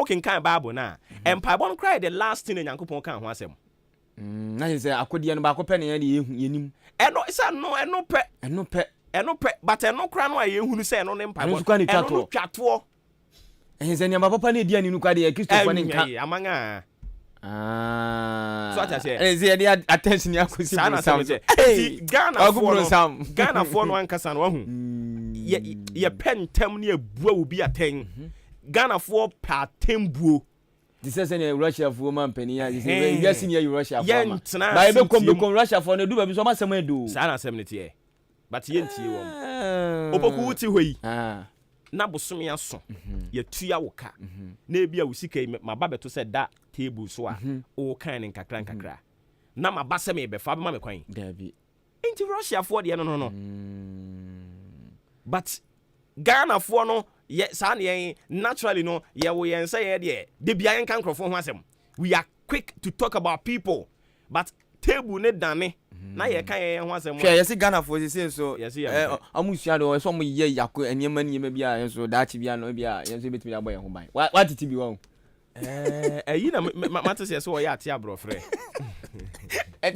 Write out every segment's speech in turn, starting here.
can Bible na and Pabon cry the last thing in Yankupon can was him. Na say akodi no ba ko penny yenim E no say no e no pe but e no kra no aye hunu say no ne Pabon e no twato e say nyama papa na di ani no kwa de Christopher ne nka amanga so ata say e say dey attention yakosi Sam Ghana for no ankasa no wahu ye pentem ne abua obi aten Ghana for patembuo this is any Russia for man penny you see near Russia for na be come Russia for no do ba bi so ma sem edo sa na sem ne tie but ye ntie wo opoku wuti hoyi na bosome aso ye tua woka na ebia wusika maba beto se da table so a o kan ne nkakra na maba se me be fa be ma me kwan David nti Russia for de no but Ghana for no ye sa ne naturally no ye wo yen say ye de bia yen kan krofo ho asem we are quick to talk about people but table ne dane na ye kan ye ho asem hwe ye si Ghana for say so amusua do so mo ye yakọ enema bia yen so dachi bia no bia yen so betimi abo ye ho ban what titi bi won yi na mate say so ye ate abrofre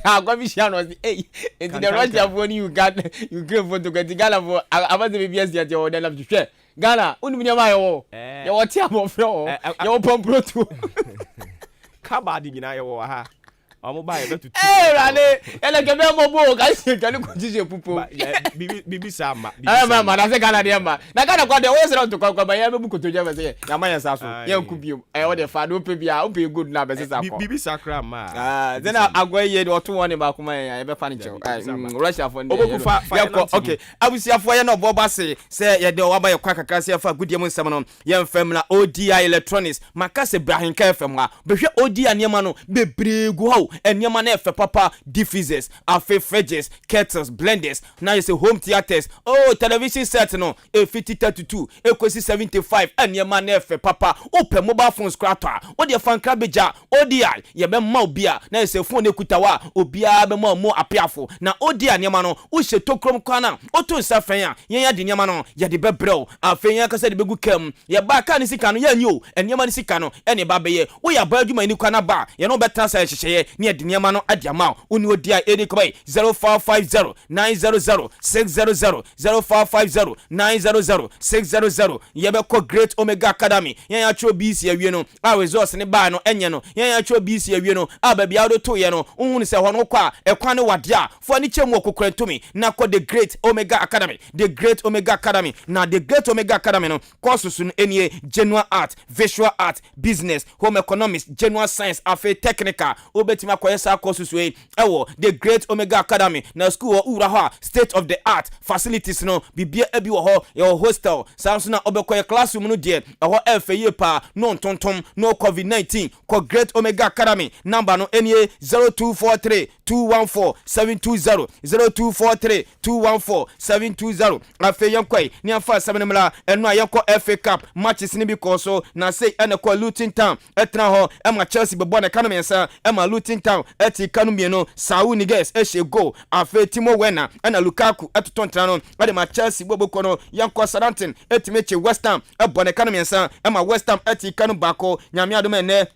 agwa bi sia no eh enti the Russia for you Ukraine for to get Ghana for about the BBS there o dem hwe Ghana unu bi ma yo ye wo tia abrofre o ye wo pompro tu kabadi nyina ye wo ha omo ba ye betutu rale ele ke be mo bo ka se kan ko jije pupo bibi sama ma na se Ghana de ma na Ghana kwa de wo se to kwa ba ya be bukoto je be se ya ma ya sa so ye nkubiem wo de fa do pe bia wo pe good na be se sa kwa bibi sakra ma then agwa ye de oto won ba kuma ya be fa ni che Russia for ne okay abusia for ye no bo ba se ye de wa ba ye kwa kakra se fa gudiem nsem no ye mfam na ODI electronics makase Brahinka FM ha be hwe ODI anema no bebregu ho enyama na efe papa diffusers afe fridges kettles blenders na you say home theaters television set no 5032 ekosi 75 enyama na efe papa open mobile phones krata o de fan krabeja ODI ye be ma obia na you say phone ekutawa obia be ma mo apiafo na ODI enyama no o hye tokrom kwana o to nsa fan a yen ya de enyama no ye de bebrel afe yen kasa de begu kam ye ba ka ni sika no ye nyi o enyama ni sika no ene ba be ye o ya ba adwuma ni kwana ba ye no beta sa hyehye ni adiniama no adiama oni odi a edi kobai 0550 900 600 0550 900 600 yebe ko Great Omega Academy yan ya tro BC awie no a resource ne ba no enye no yan ya tro BC awie no a ba bia do to ye no unhunu se ho no kwa ekwan ne wade a fo ni chemu okokratumi na ko the Great Omega Academy the Great Omega Academy na the Great Omega Academy no courses no enie general art visual art business home economics general science afi technical obetima kwesa courses we ewo the Great Omega Academy na school ura ho state of the art facilities no bibia ebi wo ho your hostel samso na obekoye classroom no de ho efeye pa no ntontom no COVID-19 ko Great Omega Academy number no enie 0243 214 720 0243 214 720 afeye kwai ni afa sebenmla eno ayeko FA Cup matches ni bi koso na say ene ko Luton Town etra ho ema Chelsea bebo na kanu mensa ema Luton Town eti kanu mieno Sawu Niguez eshe go afe Timo Werner ena Lukaku etotontra no ade ma Chelsea bobo kono yanko Southampton eti meche West Ham ebo na kanu mensa ema West Ham eti kanu bako nyame adom ene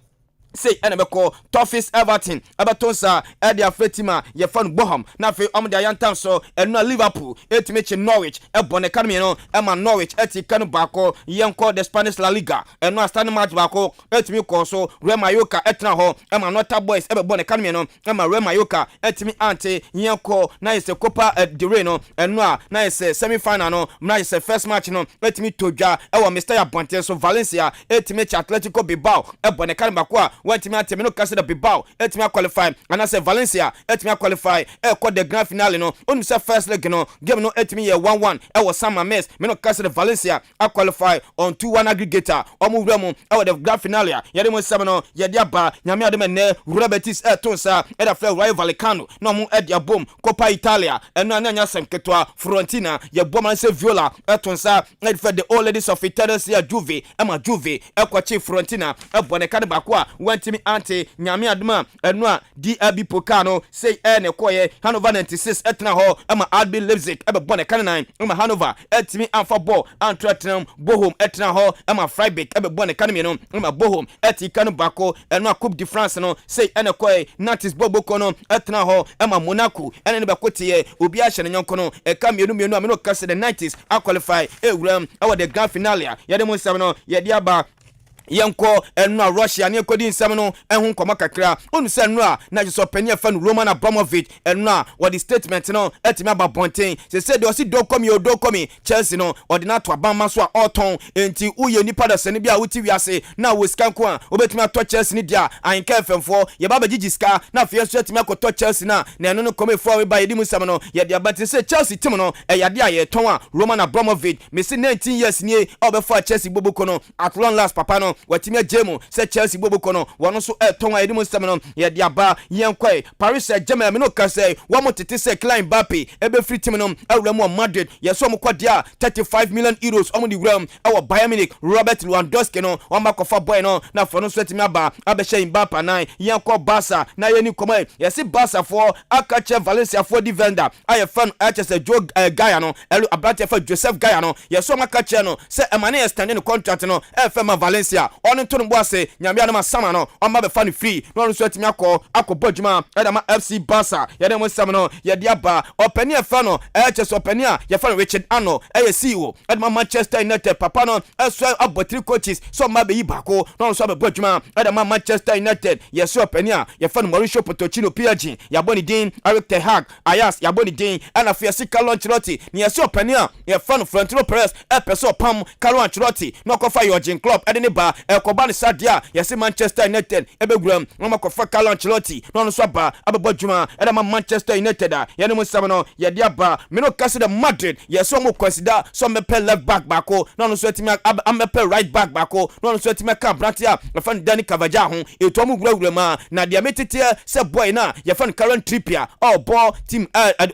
say enebeko Toffees Everton abatonsa edi afetima ye fan Boham na fe omde ayantam so eno Liverpool etimeche Norwich ebone kanme no ema Norwich eti kanu bako yenko the Spanish La Liga eno astana match bako etimi ko so Real Mallorca etna ho ema Nota Boys ebone kanme no ema Real Mallorca etimi ante yenko na ise Copa del Rey no eno na ise semi final no na ise first match no etimi todwa ewo Mr. Bonte so Valencia etimeche Atletico Bilbao ebone kanme bako wentimi atemi no kase da Bilbao etimi qualify and say Valencia etimi qualify ko the grand finale no onu say first leg no game no etimi ye 1-1 was San Mamés me no kase da Valencia qualify on 2-1 aggregator omu wremu the grand finale ye dem say no ye dia ba nyame adem ne Robertis tonsa da fle Rayo Vallecano no mu e dia bom Coppa Italia eno anya semketwa Fiorentina ye bom an say Viola tonsa e fe the old ladies of Italia Juve ema Juve kwachi Fiorentina ebone kan ba kwa wantimi ante nyame adoma eno a DRB Pokano say ne koye Hannover 96 etna ho ama RB Leipzig ebe bone kanan ama Hannover etimi anfa ball antretenam Bochum etna ho ama Freiburg ebe bone kanan no ama Bochum eti kanu bako eno a Coupe de France no say ene koye Nantes Boboko no etna ho ama Monaco ene ne bekotie obi a hye ne nyonko no e ka mienu ameno kase the 90s a qualify ewuram awa the grand finale ya de mo nsam no ye de aba yenko enu a Russia ne kodi nsam no ehun koma kakra onu se enu a na jeso panye fa no Roman Abramovich enu a what the statement no etime aba bonten se se de o si do komi Chelsea no ordinato abamma so a oton enti uye nipa da sene bia wuti wiase na wo sika nko a obetime ato Chelsea ni dia anka femfo ye baba gigiska na fe so etime akoto Chelsea na enu no komi fo we ba yedi musam no ye de abati se Chelsea tim no e yade a ye ton a Roman Abramovich me se 19 years nie obefa Chelsea boboko no at long last papa no watimi ajemu se Chelsea boboko no wono so eton a yedimu stem no ye dia ba yenkoi Paris Saint-Germain me no ka say wo motete se Kylian Mbappe ebe free team no awramu Madrid ye so mo kwadia 35 million euros omo di wram awo Bayern Munich Robert Lewandowski no o makofa boy no na fo no so etimi aba abehye Mbappe nan yenko Barca na ye ni komai ye se Barca for akache Valencia for defender aye fan HSS Joe Gaya no elu abrate fa Joseph Gaya no ye so makache no se emane extend contract no FM Valencia on to no ase nyame anama sama no on ma be fan free no so atimi akobodjuma edama FC Barca ye dem sam no ye dia ba opani afa no HS opani a ye fan Richard Ano ye CEO edama Manchester United papa no so abotri coaches so ma be yibako no so be bodjuma edama Manchester United ye so opani a ye fan Mauricio Pochettino PSG ya boni din Eric Ten Hag Ayas ya boni din ana fiasi Carlo Ancelotti ni ye so opani a ye fan Florentino Perez peso pam Carlo Ancelotti no ko fa Jurgen Klopp edene ba ekobani sadia yesi Manchester United ebeguram no makofa Carlo Ancelotti no so ba ababodjuma edama Manchester United a ye no sam no ye dia ba me no kase de Madrid yeso mo consider so me pe left back bako no so etimi am pe right back bako no so etimi ka brantia e fan Dani Cavaja ho eto mo gurawura ma na dia metete se boy na ye fan Karen Trippier oh ball team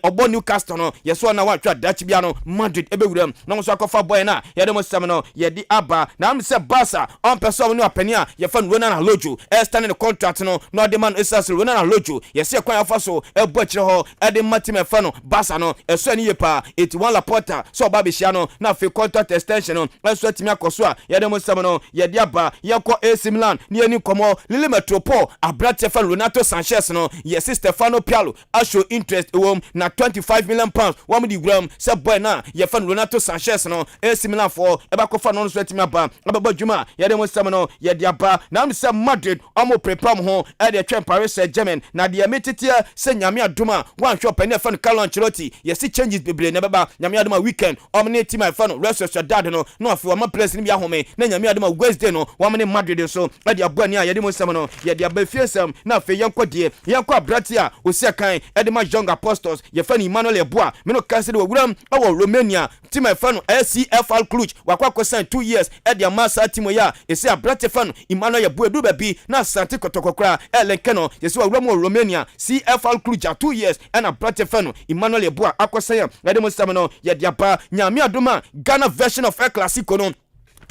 obo Newcastle no yeso na wa twa dachi bia no Madrid ebeguram no so akofa boy na ye no sam no ye di aba na am se Barca on person no apania ye fan Ronald Lojo stand in the contract no the man is Ronald Lojo ye se kwan afa so e bo kire ho e de matim e fa no Barca no e so ani ye pa 81 Laporta so ba be hia no na fe contract extension no e so atimi akoso a ye dem sam no ye de aba ye ko AC Milan ni ani komo Lille Metropole abrate fa Renato Sanchez no ye se Stefano Pialo a show interest na 25 million pounds wo di gram se boy na ye fa Renato Sanchez no AC Milan for e ba ko fa no so atimi aba ababadjuma ye dem sam no ye de aba na am se Madrid omo prepare ho e de twen Paris Saint-Germain na de metete se nyame adoma wan hwe opani fa no Carlo Ancelotti ye se changes bebre na baba nyame adoma weekend omne team fa no Real Sociedad no afi wa place ni bia home na nyame adoma Wednesday no wamne Madrid so e de abani a ye de mo sam no ye de abafiesam na afi yenko de yenko abrati a osia kan e de ma young apostles ye fa ni Emmanuel Eboa me no kan se de wuram awo Romania team fa no CFR Cluj wakwa kosan 2 years e de amasa team ya e se abrati fa no Emmanuel Eboa du baby na Santi Kotokokra Elenkeno yeso awramo Romania CFR Cluj 2 years and abrati fa no Emmanuel Eboa akosan ya de mo sam no ye de aba nyame adoma Ghana version of El Clasico no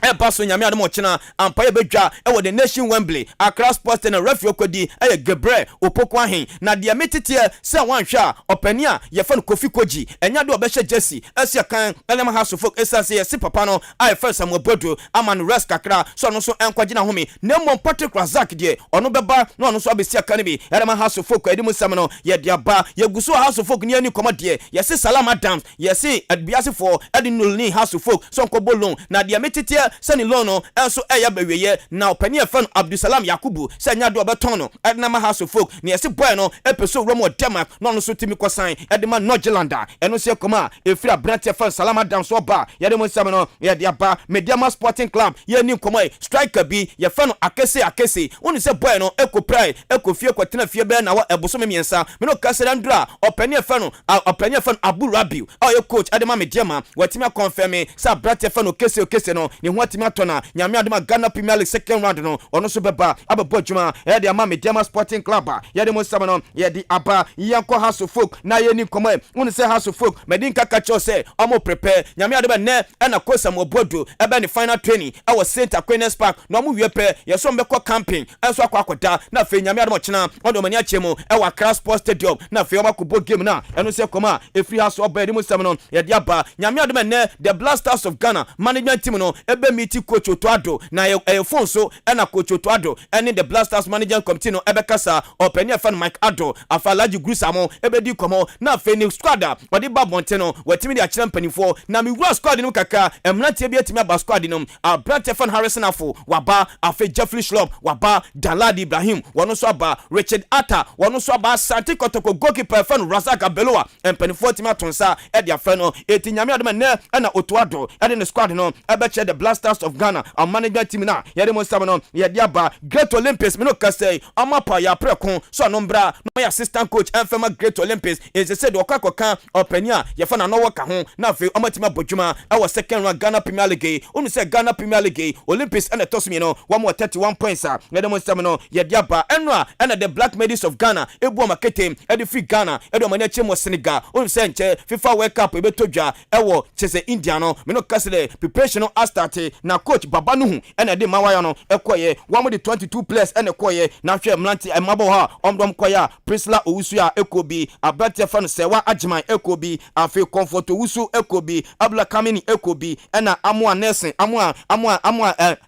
e paso nyame adom ochina ampaye bedwa e wo the nation Wembley Accra Sports and referee okodi e Gebre Opoko ahen na de metete se wanhwa opani a ye fa no Kofi Koji enya de obehye Jesse asia kan elema house folk esase ye se papa no ai first Samuel Bodo aman rest kakra so no so enkwaje na home na mo Patrick Razak de ono beba na ono so abesia kan bi elema house folk edimu sam no ye de aba ye guso house folk ni ani komode ye se Salama Dams ye se adbiase for edinulni house folk so nkobolon na de metete sani lono enso eya beweye na opani efan Abdusalam Yakubu sanya do obetono edna house folk ni ese boy no epeso romo Denmark no no so timi kosan edema Nordjelanda eno se koma efira brant efan Salama Dams oba ye de mo sam no ye de aba Mediama Sporting Club ye ni koma striker bi ye fa no akese woni se boy no ekoprai ekofie kwatena fie be na wa eboso memiensa me no kasedandra opani efan Abu Rabiu o ye coach edema Mediama watimi confirm sa brant efan okese no ni watimi atona nyame adoma Ghana Premier League second round no ono so beba abebo djuma e de ama Mediama Sporting Club ye de mo sama no ye di aba yanko House of Folk na ye ni komo wonu se House of Folk medin kaka cho se omo prepare nyame adoma ne na kosa mo bodo ebe ni final training e wo St Aquinas Park no omo wiepe ye so mbekọ camping enso akwakoda na fe nyame adoma chena odo mani achemo e wa Accra Sports Stadium na fe omakobo game na eno se koma e free house oba de mo sama no ye di aba nyame adoma ne the Blasters of Ghana management team no ebe meet coach Otoado na e phone so na coach Otoado ene the Blasters management committee no ebe kasa openia fan Mike Ado afalaji grusamo ebe di komo na fe ni squad wodi babonte no watimi di achira mpanifo na mi wura squad no kaka emnante bi atimi aba squad no Brent fan Harrison afo waba afe Jeffrey Schlop waba Daladi Ibrahim wono so aba Richard Atta wono so aba Santi Kotoko goalkeeper fan Razak Abeloa mpanifo atimi atonsa e dia fe no etinyame adoma ne na Otoado e de squad no ebe che the Blasters of Ghana management team na ye de mo sama no ye dia ba Great Olympics me no kase amapa ya preko so nombra no ya assistant coach enfema Great Olympics is said okwakoka openia ye fa na no waka ho na fe omatima bodwuma our second round Ghana Premier League unu se Ghana Premier League Olympics and tosumi no 131 points ye de mo sama no ye dia ba enwa and the Black Medics of Ghana ebu marketing e de free Ghana e de mania chemo Senegal unu se nche FIFA World Cup e betodwa ewo chese India no me no kase le preparation no start na coach Babanuhu and de mawaya no ekoye 122 players and ekoye na hwe mlanti emabo ha omdom koya Priscilla Owusu ya ekobi abate fan sewa Ajman ekobi afi Comfort Owusu ekobi Abla Kamini ekobi na Amwa Nelson Amwa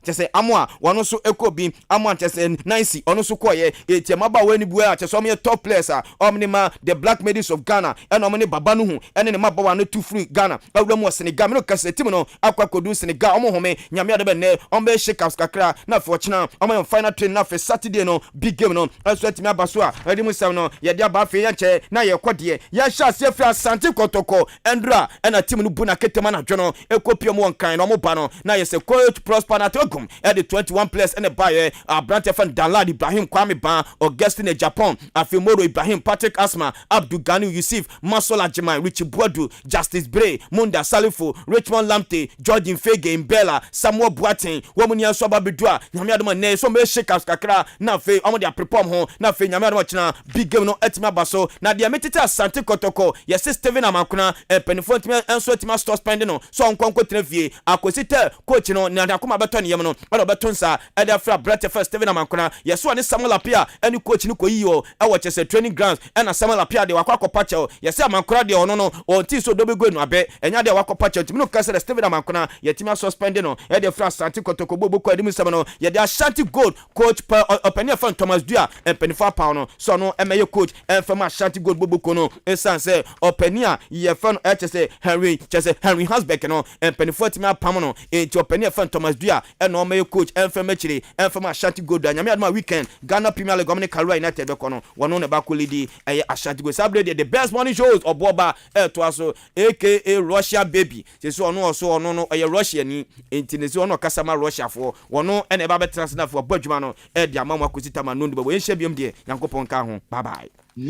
chese Amwa wono so ekobi Amwa chese Nancy ono so koye etiamaba weni bua chese omye top players omnima the Black Medics of Ghana and omne Babanuhu and ne mabawa no two free Ghana awramo Senegal me no kase team no akwa kodu Senegal omo home nyame ade be ne ombe shake ups kakra na fe ochina omo final train na fe Saturday no big game no aso atimi abaso a ade musam no ye dia ba fe ye nche na ye kwode ye sha se fi Asante Kotoko endra na team no bu na ketema na dwono ekopie mo nkan no mo ba no na ye se coach Prosper na togum e de 21 players and buy Brent fan Dalad Ibrahim Kwame Ban Augustine Japan Afimoro Ibrahim Patrick Asma Abdul Gani Yusuf Masola Jemai Richie Boadu Justice Bray Munda Salifo Richmond Lamte George Fege Mbella Samuel Boateng womuni aso babedua nyame adoma ne so me shake ups kakra na fe omo dia prepare ho na fe nyame adoma china big game no etima baso na dia metete Asante Kotoko yes Steven Amakuna penifo tima enso tima store spending no so onkonko trefie akosite coach no na akoma beto ne yem no ado beto nsa e da fra Brett first Steven Amakuna yes one Samuel Apia any coach ni koyi o e wo chese training grounds e na Samuel Apia de wakwa kopache yes Amakuna de ono no on ti so dobego no abe enya de wakwa pache timi no kase Steven Amakuna yetima suspend no e de fra Asante Kotoko bobo ko edi musam no ye de Ashanti Gold coach openia fan Thomas Dua penifa pa no so no emeye coach enfema Ashanti Gold bobo ko no esanse openia ye fan chese Henry Hasbeck no penifa timi pam no enti openia fan Thomas Dua e no emeye coach enfema chiri enfema Ashanti Gold nyame adoma weekend Ghana Premier League Gomini Karua United be ko no wono ne ba ko lidi eye Ashanti Gold sabre the best morning shows oboba to aso aka Russia baby so ono no eye Russia ni enti ne so ono kasama Russia for wono ene ba betrans na for badwuma no e dia mamwa kosita ma no ndo bo enhye biom de yankopon ka ho bye bye.